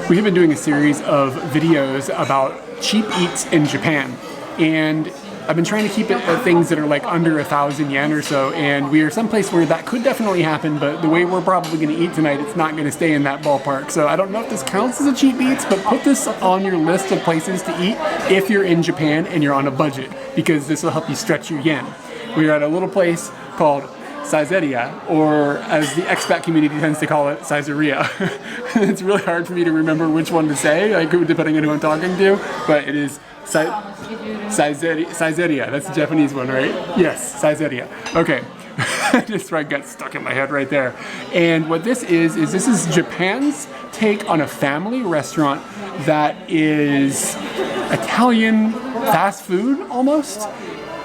We have been doing a series of videos about cheap eats in Japan, and I've been trying to keep it at things that are like under 1,000 yen or so, and we are someplace where that could definitely happen, but the way we're probably going to eat tonight, it's not going to stay in that ballpark. So I don't know if this counts as a cheap eats, but put this on your list of places to eat if you're in Japan and you're on a budget, because this will help you stretch your yen. We are at a little place called Saizeriya, or as the expat community tends to call it, Saizeriya. It's really hard for me to remember which one to say, like, depending on who I'm talking to, but it is Saizeriya. That's the Japanese one, right? Yes, Saizeriya. Okay. Just right, got stuck in my head right there. And what this is this is Japan's take on a family restaurant that is Italian fast food almost.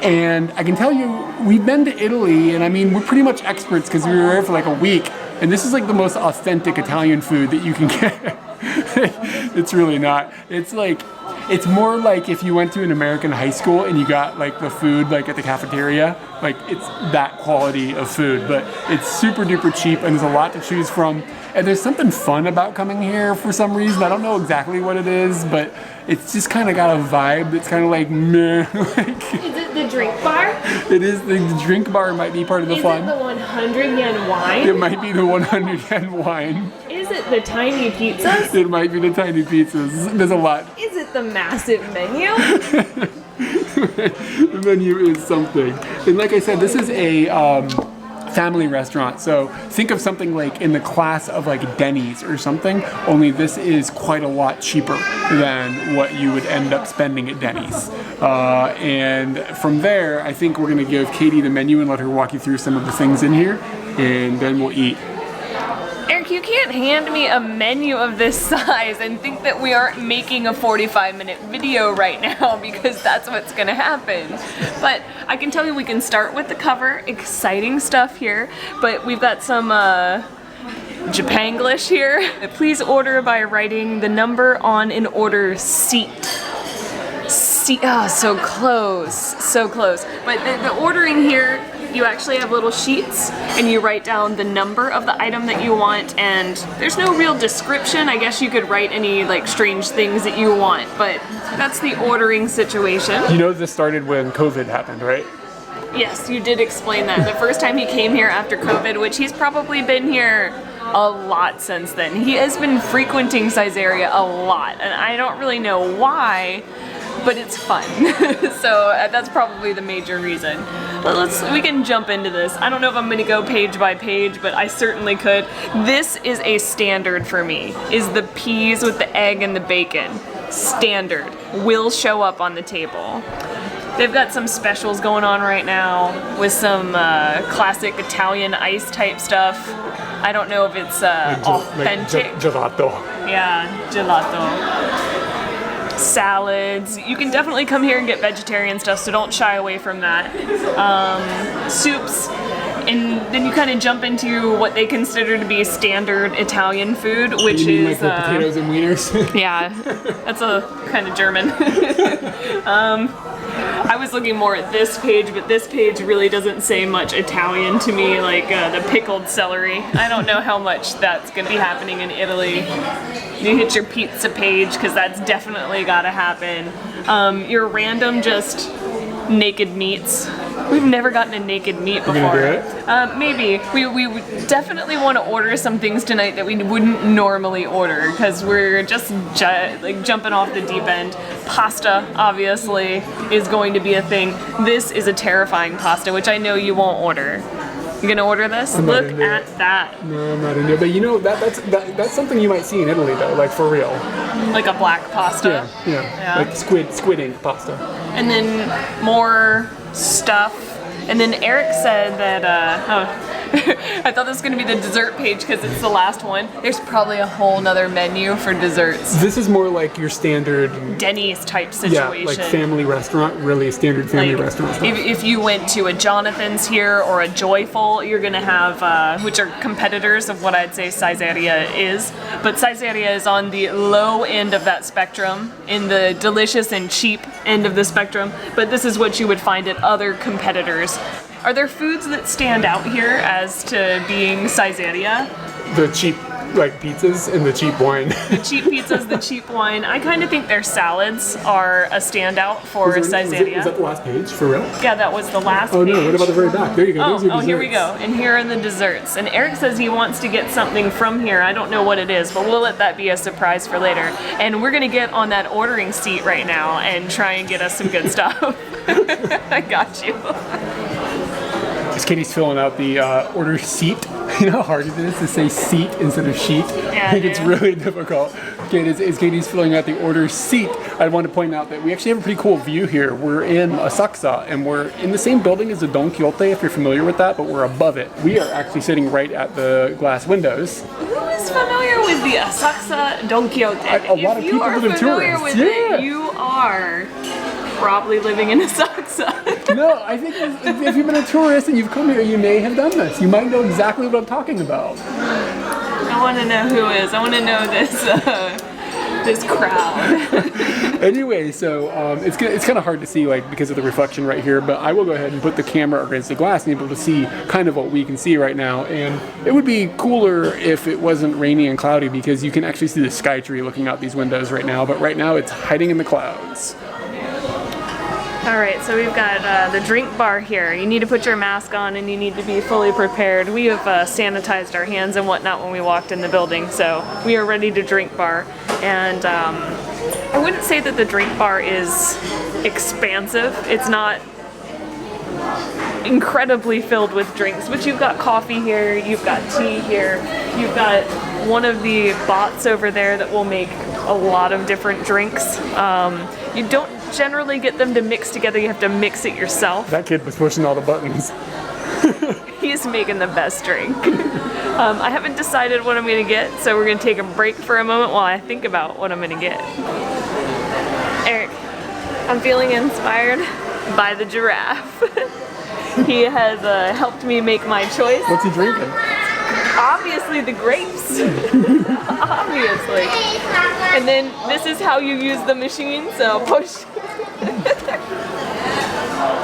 And I can tell you, we've been to Italy, and I mean, we're pretty much experts because we were there for like a week, and this is like the most authentic Italian food that you can get. It's really not. It's like, it's more like if you went to an American high school and you got like the food like at the cafeteria, like it's that quality of food, but it's super duper cheap and there's a lot to choose from. And there's something fun about coming here for some reason. I don't know exactly what it is, but it's just kind of got a vibe that's kind of like meh. Is it the drink bar? It is. The drink bar might be part of the fun. Is it the 100 yen wine? It might be the 100 yen wine. Is it the tiny pizzas? It might be the tiny pizzas. There's a lot. Is it the massive menu? The menu is something. And like I said, this is a family restaurant, so think of something like in the class of like Denny's or something, only this is quite a lot cheaper than what you would end up spending at Denny's. And from there, I think we're gonna give Katie the menu and let her walk you through some of the things in here, and then we'll eat. Eric, you can't hand me a menu of this size and think that we aren't making a 45-minute video right now, because that's what's gonna happen. But I can tell you, we can start with the cover. Exciting stuff here, but we've got some Japanglish here. Please order by writing the number on an order seat. Oh, so close, so close. But the ordering here, you actually have little sheets and you write down the number of the item that you want, and there's no real description. I guess you could write any like strange things that you want, but that's the ordering situation. You know this started when COVID happened, right? Yes, you did explain that. The first time he came here after COVID, which he's probably been here a lot since then. He has been frequenting Saizeriya a lot, and I don't really know why, but it's fun. So that's probably the major reason. But we can jump into this. I don't know if I'm gonna go page by page, but I certainly could. This is a standard for me, is the peas with the egg and the bacon. Standard, will show up on the table. They've got some specials going on right now with some classic Italian ice type stuff. I don't know if it's authentic. Like gelato. Yeah, gelato. Salads. You can definitely come here and get vegetarian stuff, so don't shy away from that. Soups, and then you kind of jump into what they consider to be standard Italian food, which you mean is like the potatoes and wieners. Yeah, that's a kind of German. I was looking more at this page, but this page really doesn't say much Italian to me, like the pickled celery. I don't know how much that's going to be happening in Italy. You hit your pizza page, because that's definitely got to happen. Your random just naked meats. We've never gotten a naked meat before. We're gonna do it? Maybe. We definitely want to order some things tonight that we wouldn't normally order, because we're just like jumping off the deep end. Pasta, obviously, is going to be a thing. This is a terrifying pasta, which I know you won't order. You gonna order this? Look at that. No, I'm not into it. But you know, that's something you might see in Italy though, like for real. Like a black pasta? Yeah. Like squid ink pasta. And then more stuff. And then Eric said that, I thought this was going to be the dessert page because it's the last one. There's probably a whole nother menu for desserts. This is more like your standard Denny's type situation. Yeah, like family restaurant, really standard family restaurant stuff. If you went to a Jonathan's here or a Joyful, you're going to have, which are competitors of what I'd say Saizeriya is. But Saizeriya is on the low end of that spectrum, in the delicious and cheap end of the spectrum. But this is what you would find at other competitors. Are there foods that stand out here as to being Saizeriya? The cheap like pizzas and the cheap wine. The cheap pizzas, the cheap wine. I kind of think their salads are a standout for Saizeriya. Is that the last page, for real? Yeah, that was the last Oh page. no, what about the very back? There you go, those are Oh, here we desserts. go. And here are the desserts. And Eric says he wants to get something from here. I don't know what it is, but we'll let that be a surprise for later. And we're gonna get on that ordering seat right now and try and get us some good stuff. I got you. As Katie's filling out the order sheet, you know how hard it is to say seat instead of sheet? Yeah, I think it's dude. really difficult. Okay, as Katie's filling out the order seat, I want to point out that we actually have a pretty cool view here. We're in Asakusa, and we're in the same building as the Don Quixote, if you're familiar with that, but we're above it. We are actually sitting right at the glass windows. Who is familiar with the Asakusa Don Quixote? A lot of people If you live are in familiar tourists, with yeah. it, you are probably living in Asakusa. No, I think if you've been a tourist and you've come here, you may have done this. You might know exactly what I'm talking about. I want to know who is. I want to know this crowd. Anyway, so it's kind of hard to see, like, because of the reflection right here, but I will go ahead and put the camera against the glass and be able to see kind of what we can see right now. And it would be cooler if it wasn't rainy and cloudy, because you can actually see the sky tree looking out these windows right now, but right now it's hiding in the clouds. All right, so we've got the drink bar here. You need to put your mask on and you need to be fully prepared. We have sanitized our hands and whatnot when we walked in the building, so we are ready to drink bar. And I wouldn't say that the drink bar is expansive. It's not incredibly filled with drinks, but you've got coffee here, you've got tea here, you've got one of the bots over there that will make a lot of different drinks. You don't generally get them to mix together, you have to mix it yourself. That kid was pushing all the buttons. He's making the best drink. I haven't decided what I'm gonna get, so we're gonna take a break for a moment while I think about what I'm gonna get. Eric, I'm feeling inspired by the giraffe. He has helped me make my choice. What's he drinking? Obviously the grapes. Obviously. And then this is how you use the machine, so push.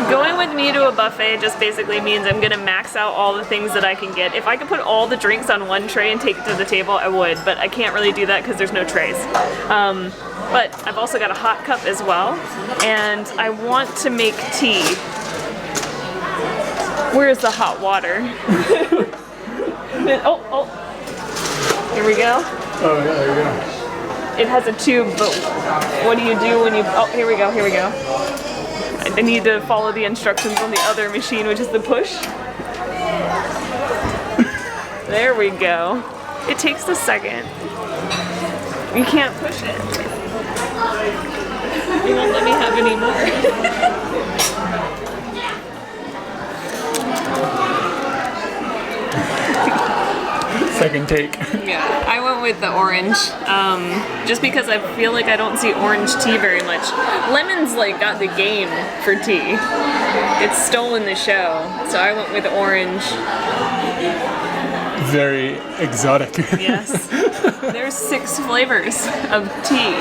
Going with me to a buffet just basically means I'm gonna max out all the things that I can get. If I could put all the drinks on one tray and take it to the table, I would, but I can't really do that because there's no trays. But I've also got a hot cup as well, and I want to make tea. Where's the hot water? Oh, here we go. Oh, yeah, there you go. It has a tube, but what do you do when you, oh, here we go. I need to follow the instructions on the other machine, which is the push. There we go. It takes a second. You can't push it. You won't let me have any more. Second take. Yeah, I went with the orange, just because I feel like I don't see orange tea very much. Lemon's like got the game for tea. It's stolen the show, so I went with orange. Very exotic. Yes. There's 6 flavors of tea.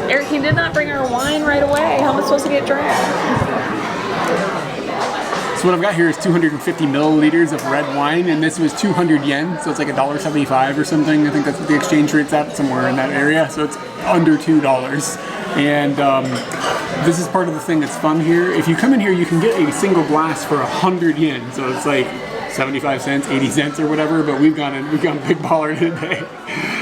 Eric, he did not bring our wine right away. How am I supposed to get dry? So what I've got here is 250 milliliters of red wine, and this was 200 yen, so it's like $1.75 or something. I think that's what the exchange rate's at, somewhere in that area. So it's under $2. And this is part of the thing that's fun here. If you come in here, you can get a single glass for 100 yen. So it's like 75 cents, 80 cents or whatever, but we've gone big baller today.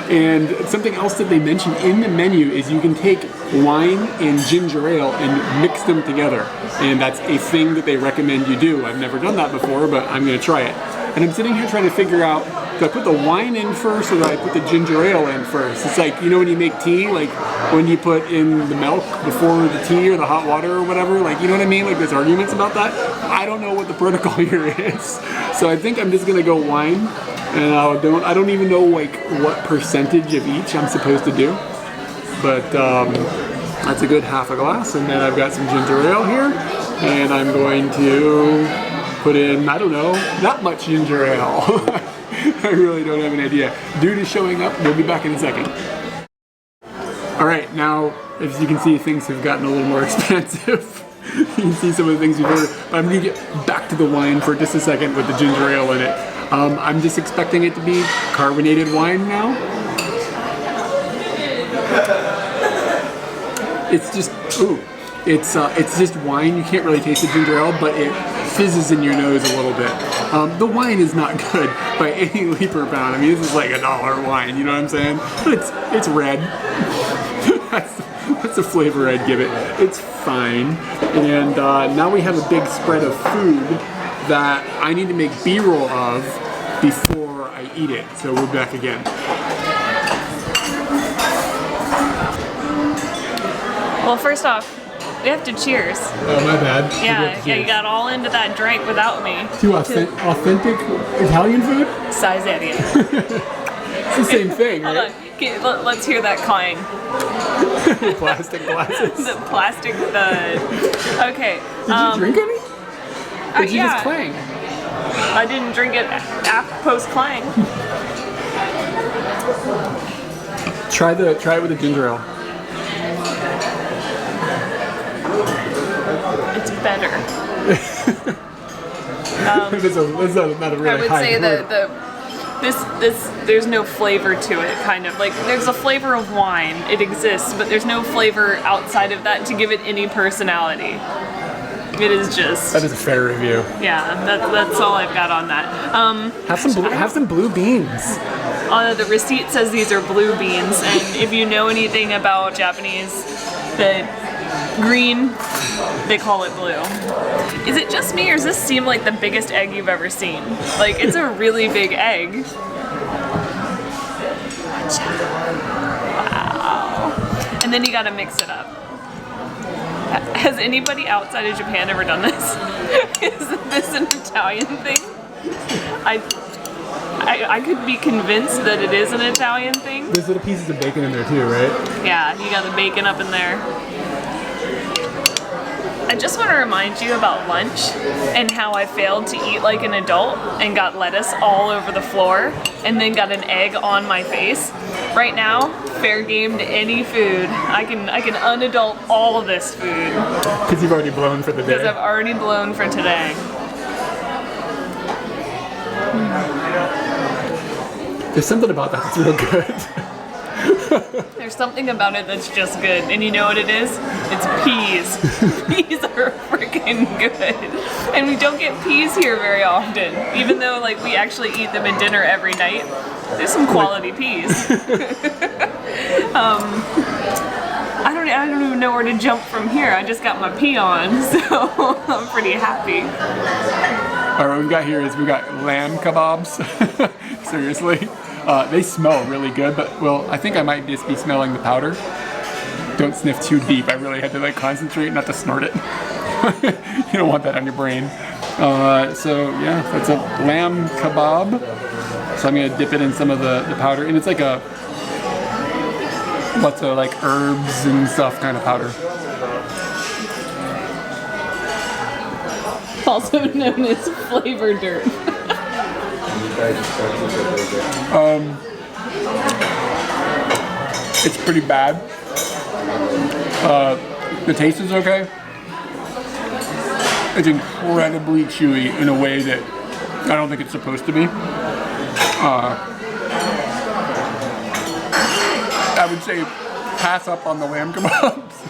And something else that they mention in the menu is you can take wine and ginger ale and mix them together. And that's a thing that they recommend you do. I've never done that before, but I'm gonna try it. And I'm sitting here trying to figure out, do I put the wine in first or do I put the ginger ale in first? It's like, you know when you make tea, like when you put in the milk before the tea or the hot water or whatever, like, you know what I mean? Like there's arguments about that. I don't know what the protocol here is. So I think I'm just gonna go wine. And I don't even know like what percentage of each I'm supposed to do, but that's a good half a glass. And then I've got some ginger ale here, and I'm going to put in, I don't know, not much ginger ale. I really don't have an idea. Dude is showing up. We'll be back in a second. All right, now as you can see, things have gotten a little more expensive. You can see some of the things we've ordered. But I'm gonna get back to the wine for just a second with the ginger ale in it. I'm just expecting it to be carbonated wine now. It's just, it's just wine. You can't really taste the ginger ale, but it fizzes in your nose a little bit. The wine is not good by any leap or bound. I mean, this is like $1 wine, you know what I'm saying? But it's red. That's the flavor I'd give it. It's fine. And now we have a big spread of food that I need to make B-roll of before I eat it. So we're back again. Well, first off, we have to cheers. Oh, my bad. Yeah, you got all into that drink without me. To authentic Italian food? Saizeriya. It's the same thing, right? Hold on. Okay, let's hear that clang. Plastic glasses. The plastic thud. Okay. Did you drink any? Or did you yeah. just clang? I didn't drink it post clang. Try it with the ginger ale. It's better. That's not a really I would high say word. that there's no flavor to it, kind of. Like, there's a flavor of wine, it exists, but there's no flavor outside of that to give it any personality. It is just... That is a fair review. Yeah, that's all I've got on that. Have some blue beans. The receipt says these are blue beans, and if you know anything about Japanese, the green, they call it blue. Is it just me, or does this seem like the biggest egg you've ever seen? Like, it's a really big egg. Wow. And then you gotta mix it up. Has anybody outside of Japan ever done this? Is this an Italian thing? I could be convinced that it is an Italian thing. There's little pieces of bacon in there too, right? Yeah, you got the bacon up in there. I just want to remind you about lunch and how I failed to eat like an adult and got lettuce all over the floor and then got an egg on my face. Right now, fair game to any food. I can unadult all of this food. Because you've already blown for the day. Because I've already blown for today. There's something about that that's real good. There's something about it that's just good. And you know what it is? It's peas. Peas are freaking good. And we don't get peas here very often. Even though like we actually eat them at dinner every night. There's some quality peas. I don't even know where to jump from here. I just got my pea on, so I'm pretty happy. All right, what we've got here is we've got lamb kebabs. Seriously. They smell really good, but well, I think I might just be smelling the powder. Don't sniff too deep. I really had to like concentrate not to snort it. You don't want that on your brain. So yeah, that's a lamb kebab. So I'm gonna dip it in some of the powder, and it's like a lots of like herbs and stuff kind of powder. Also known as flavor dirt. It's pretty bad. The taste is okay. It's incredibly chewy in a way that I don't think it's supposed to be. I would say pass up on the lamb kebabs.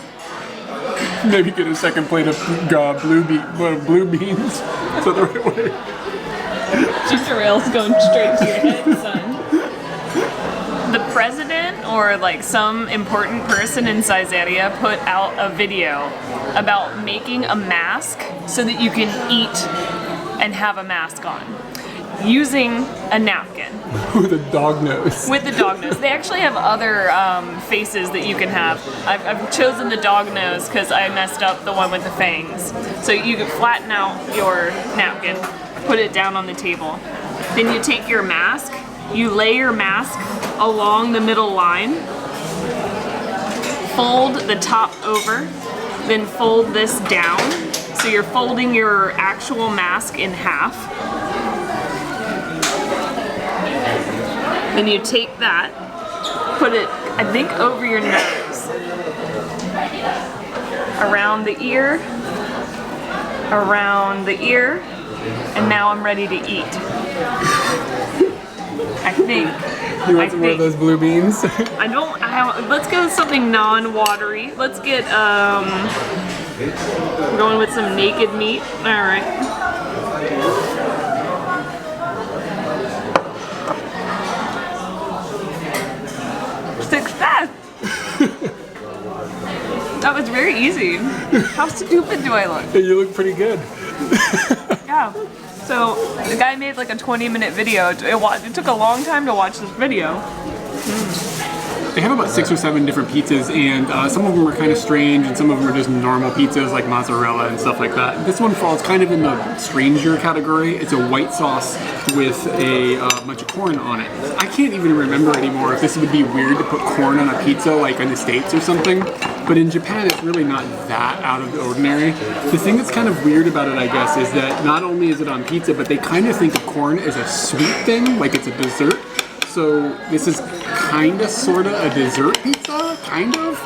Maybe get a second plate of blue beans. Is that the right way? Ginger ale's going straight to your head, son. The president or like some important person in Saizeriya put out a video about making a mask so that you can eat and have a mask on using a napkin. With a dog nose. With the dog nose. They actually have other faces that you can have. I've chosen the dog nose because I messed up the one with the fangs. So you can flatten out your napkin, put it down on the table. Then you take your mask, you lay your mask along the middle line, fold the top over, then fold this down. So you're folding your actual mask in half. Then you take that, put it, I think, over your nose, around the ear, around the ear, and now I'm ready to eat. I think. You want some more of those blue beans? Let's go with something non-watery. Let's get, we're going with some naked meat. All right. Success! That was very easy. How stupid do I look? You look pretty good. Yeah. So the guy made like a 20-minute video. It took a long time to watch this video. They have about 6 or 7 different pizzas, and some of them are kind of strange, and some of them are just normal pizzas like mozzarella and stuff like that. This one falls kind of in the stranger category. It's a white sauce with a bunch of corn on it. I can't even remember anymore if this would be weird to put corn on a pizza like in the States or something, but in Japan it's really not that out of the ordinary. The thing that's kind of weird about it, I guess, is that not only is it on pizza, but they kind of think of corn as a sweet thing, like it's a dessert. So this is kind of, sort of a dessert pizza, kind of.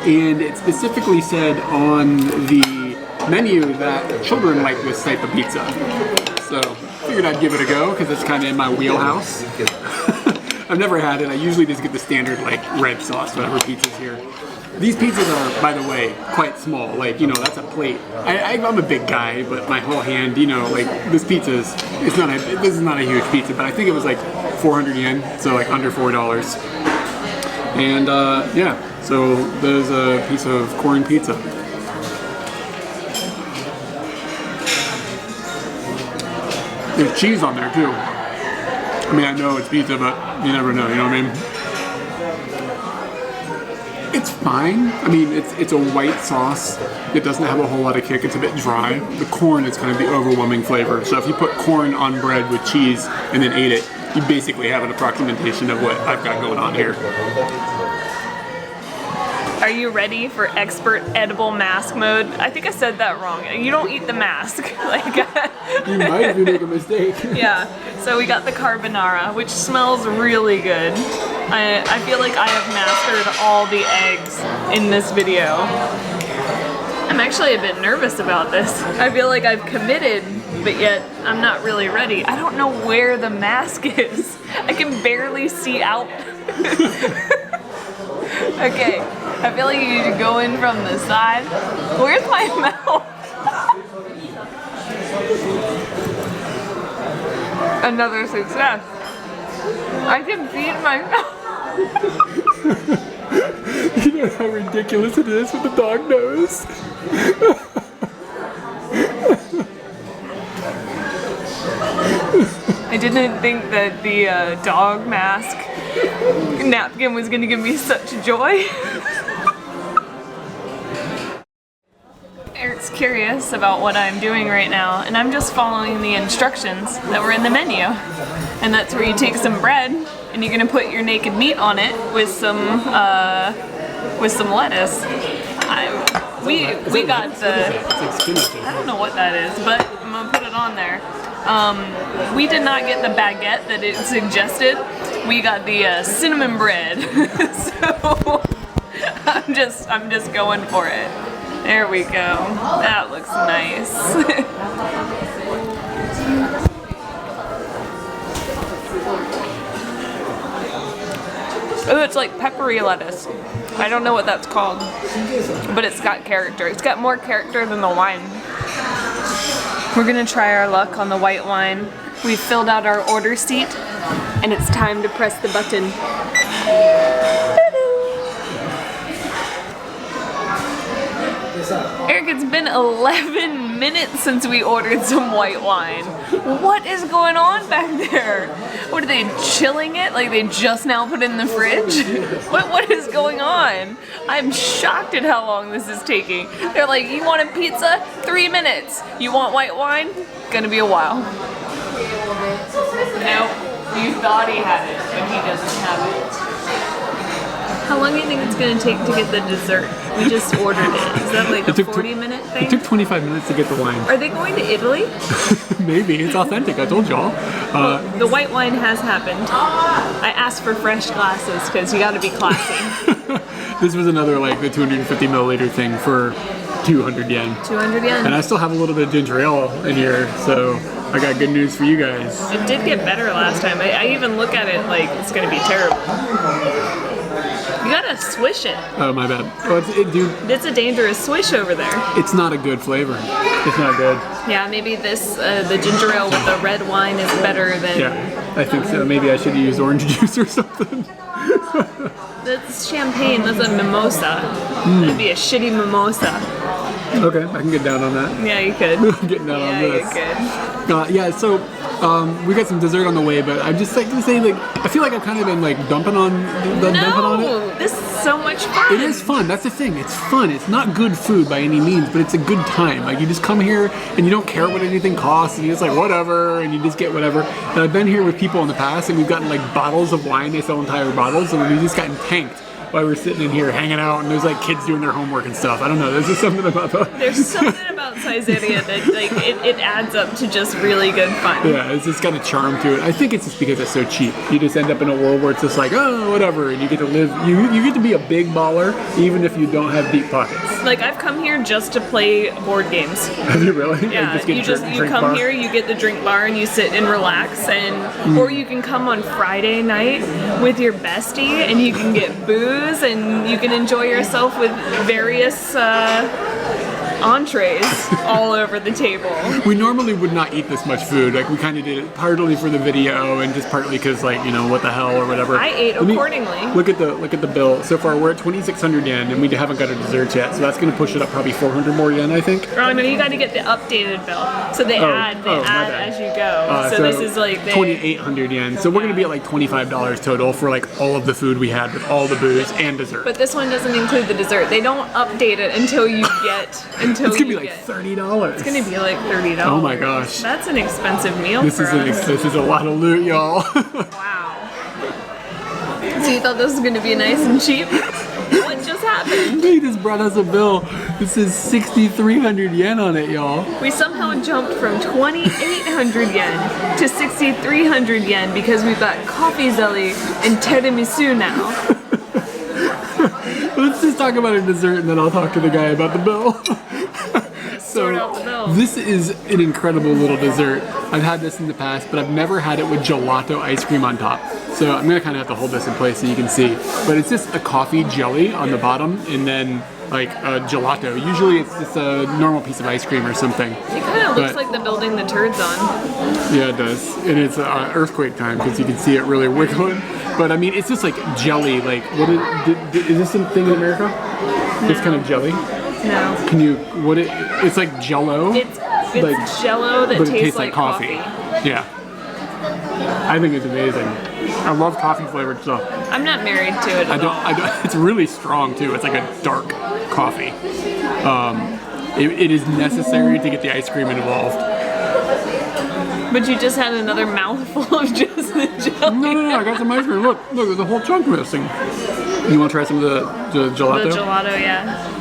And it specifically said on the menu that children like this type of pizza. So figured I'd give it a go because it's kind of in my wheelhouse. I've never had it. I usually just get the standard like red sauce, whatever pizza's here. These pizzas are, by the way, quite small. Like, you know, that's a plate. I'm a big guy, but my whole hand, you know, like this pizza is, this is not a huge pizza, but I think it was like 400 yen, so like under $4. And yeah, so there's a piece of corn pizza. There's cheese on there too. I mean, I know it's pizza, but you never know, you know what I mean? It's fine. I mean, it's a white sauce. It doesn't have a whole lot of kick. It's a bit dry. The corn is kind of the overwhelming flavor. So if you put corn on bread with cheese and then ate it, you basically have an approximation of what I've got going on here. Are you ready for expert edible mask mode? I think I said that wrong. You don't eat the mask. Like you might if you make a mistake. Yeah. So we got the carbonara, which smells really good. I feel like I have mastered all the eggs in this video. I'm actually a bit nervous about this. I feel like I've committed, but yet I'm not really ready. I don't know where the mask is. I can barely see out. Okay, I feel like you need to go in from the side. Where's my mouth? Another success. I can feed myself. You know how ridiculous it is with the dog nose? I didn't think that the dog mask napkin was gonna give me such joy. Eric's curious about what I'm doing right now, and I'm just following the instructions that were in the menu. And that's where you take some bread and you're gonna put your naked meat on it with some lettuce. We got the, I don't know what that is, but I'm gonna put it on there. We did not get the baguette that it suggested. We got the cinnamon bread. So I'm just going for it. There we go. That looks nice. Oh, it's like peppery lettuce. I don't know what that's called, but it's got character. It's got more character than the wine. We're gonna try our luck on the white wine. We've filled out our order sheet, and it's time to press the button. Eric, it's been 11 minutes since we ordered some white wine. What is going on back there? What, are they chilling it? Like they just now put it in the fridge? What is going on? I'm shocked at how long this is taking. They're like, you want a pizza? 3 minutes. You want white wine? Gonna be a while. Nope. You thought he had it, but he doesn't have it. How long do you think it's going to take to get the dessert? We just ordered it. Is that like a 40-minute thing? It took 25 minutes to get the wine. Are they going to Italy? Maybe. It's authentic. I told y'all. The white wine has happened. I asked for fresh glasses because you got to be classy. This was another like the 250 milliliter thing for 200 yen. 200 yen. And I still have a little bit of ginger ale in here, so I got good news for you guys. It did get better last time. I even look at it like it's gonna be terrible. You gotta swish it. Oh, my bad. Oh, It's a dangerous swish over there. it's not a good flavor. It's not good. Yeah, maybe this, the ginger ale with the red wine is better than... Yeah, I think so. Maybe I should have used orange juice or something. That's champagne, that's a mimosa. That'd be a shitty mimosa. Okay, I can get down on that. Yeah, you could. Getting down on Yeah, this. you could. Yeah, so we got some dessert on the way, but I'm just like to say, like, I feel like I've kind of been like dumping on it. This is so much fun. It is fun. That's the thing. It's fun. It's not good food by any means, but it's a good time. Like, you just come here and you don't care what anything costs, and you're just like whatever, and you just get whatever. And I've been here with people in the past, and we've gotten like bottles of wine. They sell entire bottles, and we've just gotten tanked while we're sitting in here hanging out, and there's like kids doing their homework and stuff. I don't know. There's just something about that. There's something about Saizeriya that like it adds up to just really good fun. Yeah, it's just got a charm to it. I think it's just because it's so cheap. You just end up in a world where it's just like, oh, whatever, and you get to live. You get to be a big baller even if you don't have deep pockets. Like, I've come here just to play board games. Have you really? Yeah, Like, you come bar? here, you get the drink bar, and you sit and relax, and or you can come on Friday night with your bestie, and you can get booze, and you can enjoy yourself with various entrees all over the table. We normally would not eat this much food. Like, we kind of did it partly for the video and just partly because, like, you know, what the hell or whatever. I ate accordingly. Look at the bill. So far, we're at 2,600 yen, and we haven't got our desserts yet. So that's going to push it up probably 400 more yen, I think. Oh no, you got to get the updated bill. So they add my bad. as you go. So this is like 2,800 yen. So we're going to be at like $25 total for like all of the food we had with all the booze and dessert. But this one doesn't include the dessert. They don't update it until you get it's gonna be like $30. It's gonna be like $30. Oh my gosh. That's an expensive meal This for is us. this is a lot of loot, y'all. Wow. So you thought this was gonna be nice and cheap? What just happened? They just brought us a bill. This is 6,300 yen on it, y'all. We somehow jumped from 2,800 yen to 6,300 yen because we've got coffee zelly and tiramisu now. Let's just talk about a dessert and then I'll talk to the guy about the bill. Sort out the bill. This is an incredible little dessert. I've had this in the past, but I've never had it with gelato ice cream on top. So I'm gonna kind of have to hold this in place so you can see. But it's just a coffee jelly on the bottom and then like a gelato. Usually it's just a normal piece of ice cream or something. It kind of looks like the building the turds on. Yeah, it does. And it's earthquake time because you can see it really wiggling. But I mean, it's just like jelly. Like, is this a thing in America? No. This kind of jelly? No. Can you, it's like Jello? It's like, Jello that but tastes it tastes like coffee. Yeah. I think it's amazing. I love coffee flavored stuff. I'm not married to it at all. It's really strong too. It's like a dark coffee. It is necessary to get the ice cream involved. But you just had another mouthful of just the jelly. No, I got some ice cream. Look, there's a whole chunk missing. You want to try some of the gelato? The gelato, yeah.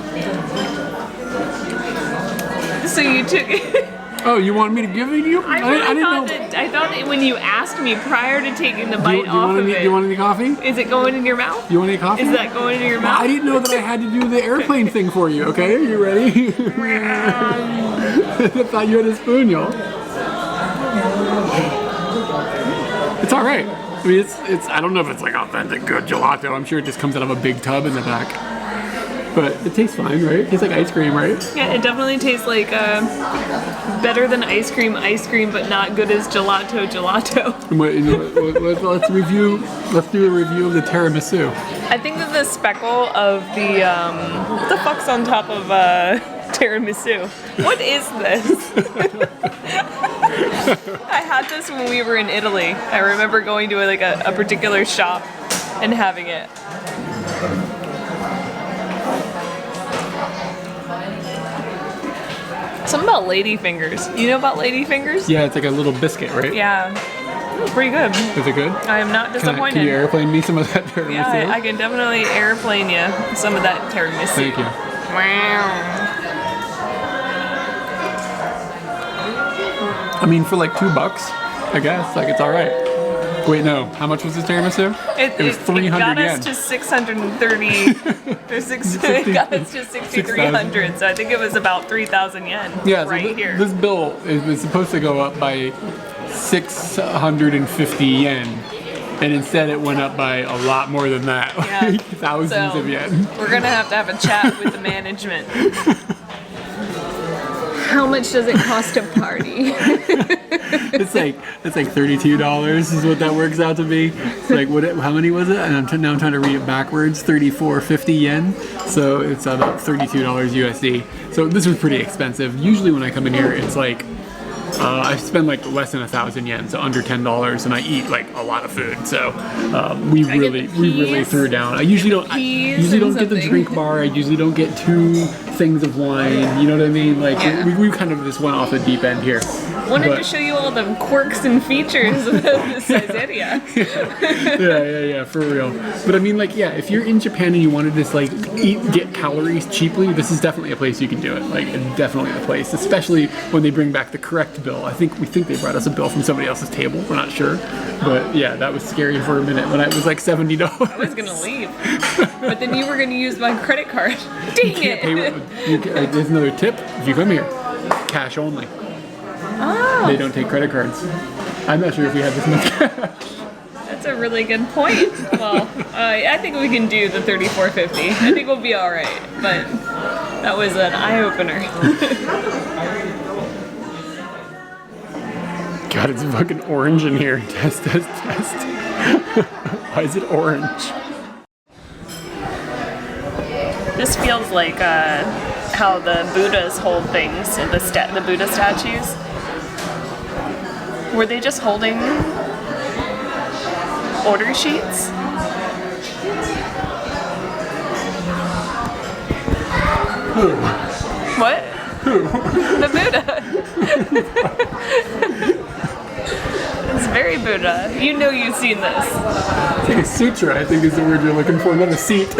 So you took it. Oh, you want me to give it to you? I thought that when you asked me prior to taking the bite off of it. Do you want any coffee? Is it going in your mouth? You want any coffee? Is that going in your mouth? I didn't know that I had to do the airplane thing for you, okay? Are you ready? I thought you had a spoon, y'all. It's all right. I mean, it's. I don't know if it's like authentic good gelato. I'm sure it just comes out of a big tub in the back. But it tastes fine, right? It tastes like ice cream, right? Yeah, it definitely tastes like better than ice cream, but not good as gelato. Let's review. Let's do a review of the tiramisu. I think that the speckle of the what the fuck's on top of tiramisu? What is this? I had this when we were in Italy. I remember going to a particular shop and having it. Something about ladyfingers. You know about ladyfingers? Yeah, it's like a little biscuit, right? Yeah. Pretty good. Is it good? I am not disappointed. Can you airplane me some of that tiramisu? Yeah, I can definitely airplane you some of that tiramisu. Thank you. Wow. I mean, for like $2, I guess, like it's all right. Wait, no. How much was this tiramisu? It was 300 got yen. us to 630. It got us to 6,300. So I think it was about 3,000 yen. Yeah, right so here. This bill was supposed to go up by 650 yen. And instead it went up by a lot more than that. Yeah. Like thousands of yen. We're gonna have a chat with the management. How much does it cost to party? It's like $32 is what that works out to be. It's like how many was it? And now I'm trying to read it backwards. 34.50 yen. So it's about $32 USD. So this was pretty expensive. Usually when I come in here, it's like I spend like less than 1,000 yen, so under $10, and I eat like a lot of food. So we really threw down. I usually don't get the drink bar. I usually don't get 2 things of wine. You know what I mean? Like we kind of just went off the deep end here. Wanted to show you all the quirks and features of the Saizeriya. yeah, for real. But I mean, like, yeah, if you're in Japan and you want to just like get calories cheaply, this is definitely a place you can do it. Like, definitely a place, especially when they bring back the correct bill. We think they brought us a bill from somebody else's table. We're not sure, but yeah, that was scary for a minute when it was like $70. I was gonna leave, but then you were gonna use my credit card. Dang it! There's another tip. If you come here, cash only. Oh. They don't take credit cards. I'm not sure if we have this much cash. That's a really good point. Well, I think we can do the 34.50. I think we'll be all right. But that was an eye opener. God, it's fucking orange in here. Test. Why is it orange? This feels like how the Buddhas hold things, the Buddha statues. Were they just holding order sheets? Who? What? Who? The Buddha. It's very Buddha. You know you've seen this. It's like a sutra, I think is the word you're looking for, not a seat.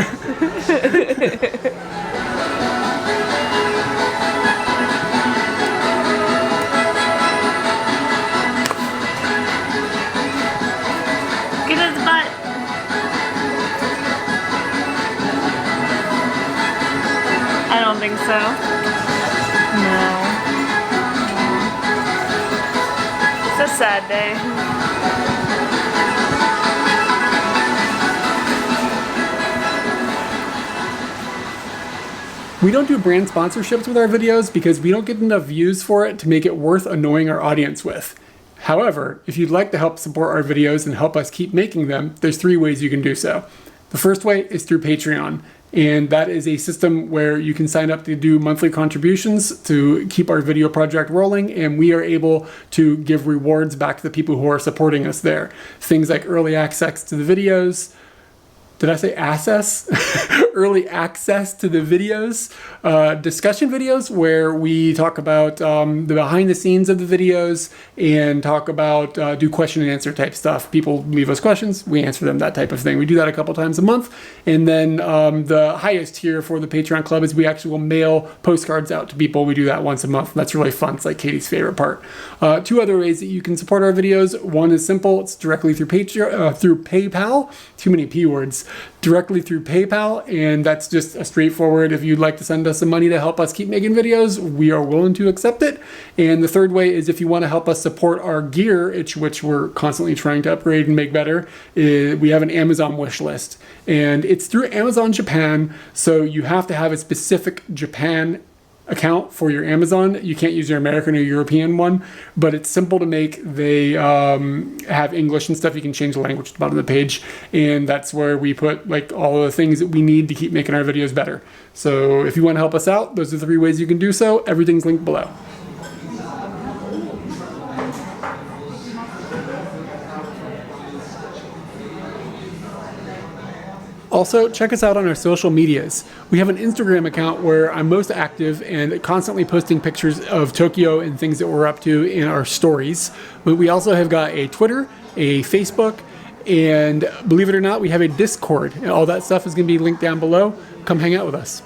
Get his butt. I don't think so. No. It's a sad day. We don't do brand sponsorships with our videos because we don't get enough views for it to make it worth annoying our audience with. However, if you'd like to help support our videos and help us keep making them, there's 3 ways you can do so. The first way is through Patreon, and that is a system where you can sign up to do monthly contributions to keep our video project rolling, and we are able to give rewards back to the people who are supporting us there. Things like early access to the videos. Did I say access? Early access to the videos, discussion videos where we talk about the behind the scenes of the videos and talk about do question and answer type stuff. People leave us questions, we answer them, that type of thing. We do that a couple times a month. And then the highest tier for the Patreon club is we actually will mail postcards out to people. We do that once a month. That's really fun. It's like Katie's favorite part. 2 other ways that you can support our videos. One is simple. It's directly through through PayPal. Too many P words. Directly through PayPal, and that's just a straightforward, if you'd like to send us some money to help us keep making videos, we are willing to accept it. And the third way is if you want to help us support our gear, which we're constantly trying to upgrade and make better, we have an Amazon wish list. And it's through Amazon Japan, so you have to have a specific Japan account for your Amazon. You can't use your American or European one, but it's simple to make. They have English and stuff. You can change the language at the bottom of the page, and that's where we put like all of the things that we need to keep making our videos better. So if you want to help us out, those are the 3 ways you can do so. Everything's linked below. Also, check us out on our social medias. We have an Instagram account where I'm most active and constantly posting pictures of Tokyo and things that we're up to in our stories. But we also have got a Twitter, a Facebook, and believe it or not, we have a Discord. And all that stuff is going to be linked down below. Come hang out with us.